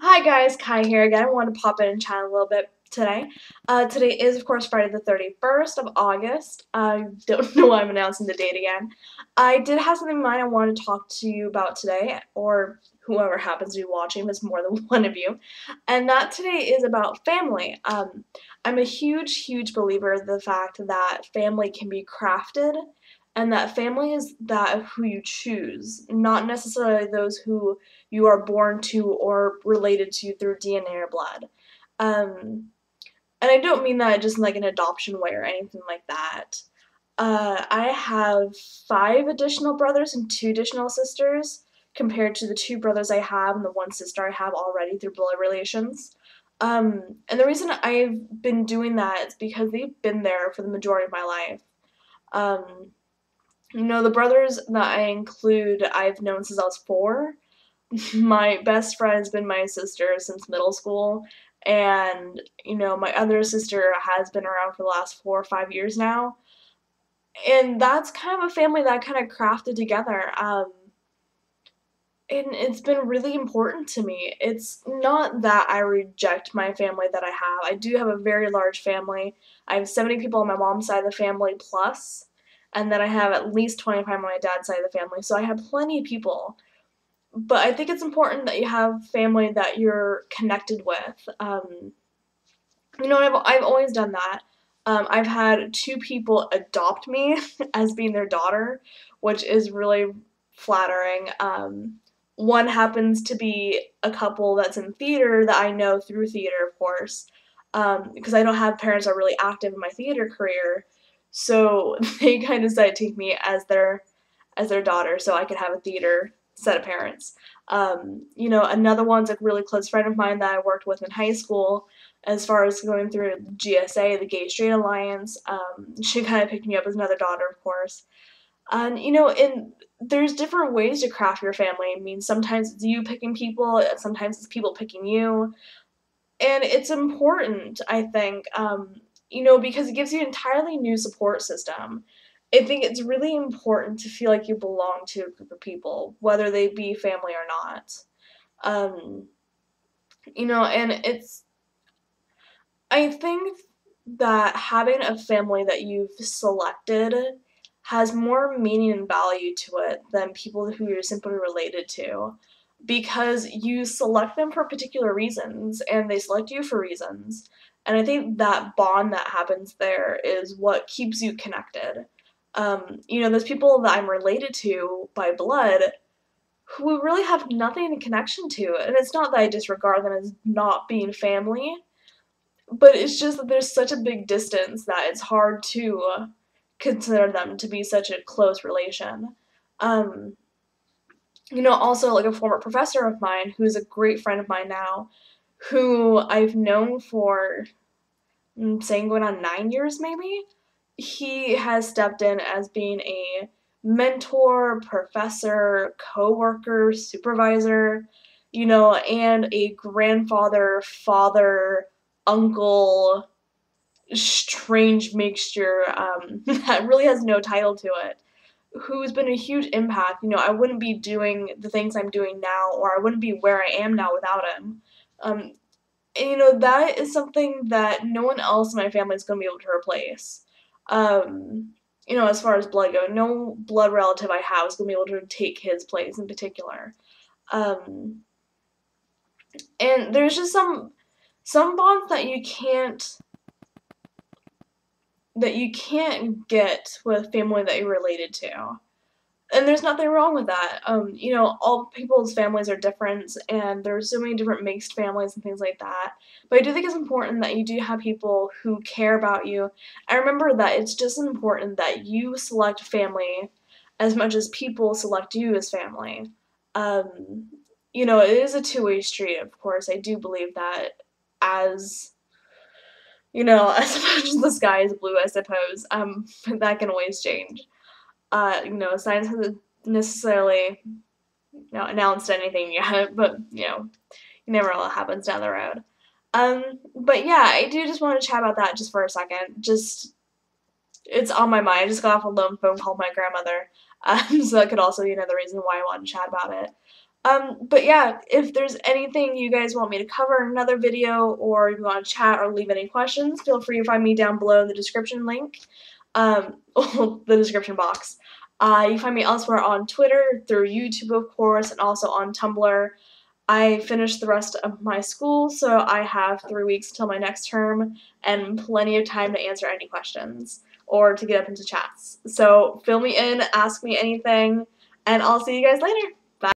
Hi guys, Kai here again. I wanted to pop in and chat a little bit today. Today is, of course, Friday the 31st of August. I don't know why I'm announcing the date again. I did have something in mind I wanted to talk to you about today, or whoever happens to be watching, if it's more than one of you. And that today is about family. I'm a huge believer in the fact that family can be crafted and that family is that who you choose, not necessarily those who you are born to or related to through DNA or blood. Um, and I don't mean that just in like an adoption way or anything like that. I have five additional brothers and two additional sisters compared to the two brothers I have and the one sister I have already through blood relations. And the reason I've been doing that is because they've been there for the majority of my life. Um, the brothers that I include, I've known since I was four. My best friend has been my sister since middle school, and my other sister has been around for the last 4 or 5 years now. And that's kind of a family that I kind of crafted together. And it's been really important to me. It's not that I reject my family that I have. I do have a very large family. I have 70 people on my mom's side of the family plus, and then I have at least 25 on my dad's side of the family. So I have plenty of people. But I think it's important that you have family that you're connected with. I've always done that. I've had two people adopt me as being their daughter, which is really flattering. One happens to be a couple that's in theater that I know through theater, of course, because I don't have parents that are really active in my theater career, so they kind of decided to take me as their daughter, so I could have a theater set of parents. Another one's a really close friend of mine that I worked with in high school as far as going through GSA, the Gay Straight Alliance. She kind of picked me up as another daughter, of course. And there's different ways to craft your family. I mean, sometimes it's you picking people, sometimes it's people picking you, and it's important, I think, because it gives you an entirely new support system. I think it's really important to feel like you belong to a group of people, whether they be family or not. Um, and I think that having a family that you've selected has more meaning and value to it than people who you're simply related to because you select them for particular reasons and they select you for reasons. And I think that bond that happens there is what keeps you connected. There's people that I'm related to by blood who we really have nothing in connection to. And it's not that I disregard them as not being family, but it's just that there's such a big distance that it's hard to consider them to be such a close relation. Um, also like a former professor of mine who's a great friend of mine now, who I've known for saying going on 9 years maybe. He has stepped in as being a mentor, professor, coworker, supervisor, and a grandfather, father, uncle, strange mixture that really has no title to it, who's been a huge impact. I wouldn't be doing the things I'm doing now, or I wouldn't be where I am now without him. Um, and, that is something that no one else in my family is going to be able to replace. As far as blood go, no blood relative I have is going to be able to take his place in particular. Um, and there's just some bonds that you can't get with family that you're related to. And there's nothing wrong with that. All people's families are different, and there's so many different mixed families and things like that. But I do think it's important that you do have people who care about you. I remember that it's just important that you select family as much as people select you as family. It is a two-way street, of course. I do believe that as as much as the sky is blue, I suppose, that can always change. Science hasn't necessarily, announced anything yet, but, you never know what happens down the road. But yeah, I do just want to chat about that just for a second. Just, it's on my mind. I just got off a lone phone call with my grandmother, so that could also be another reason why I wanted to chat about it. But yeah, if there's anything you guys want me to cover in another video, or you want to chat or leave any questions, feel free to find me down below in the description link, the description box. You can find me elsewhere on Twitter, through YouTube, of course, and also on Tumblr. I finished the rest of my school, so I have 3 weeks till my next term and plenty of time to answer any questions or to get up into chats. So fill me in, ask me anything, and I'll see you guys later. Bye.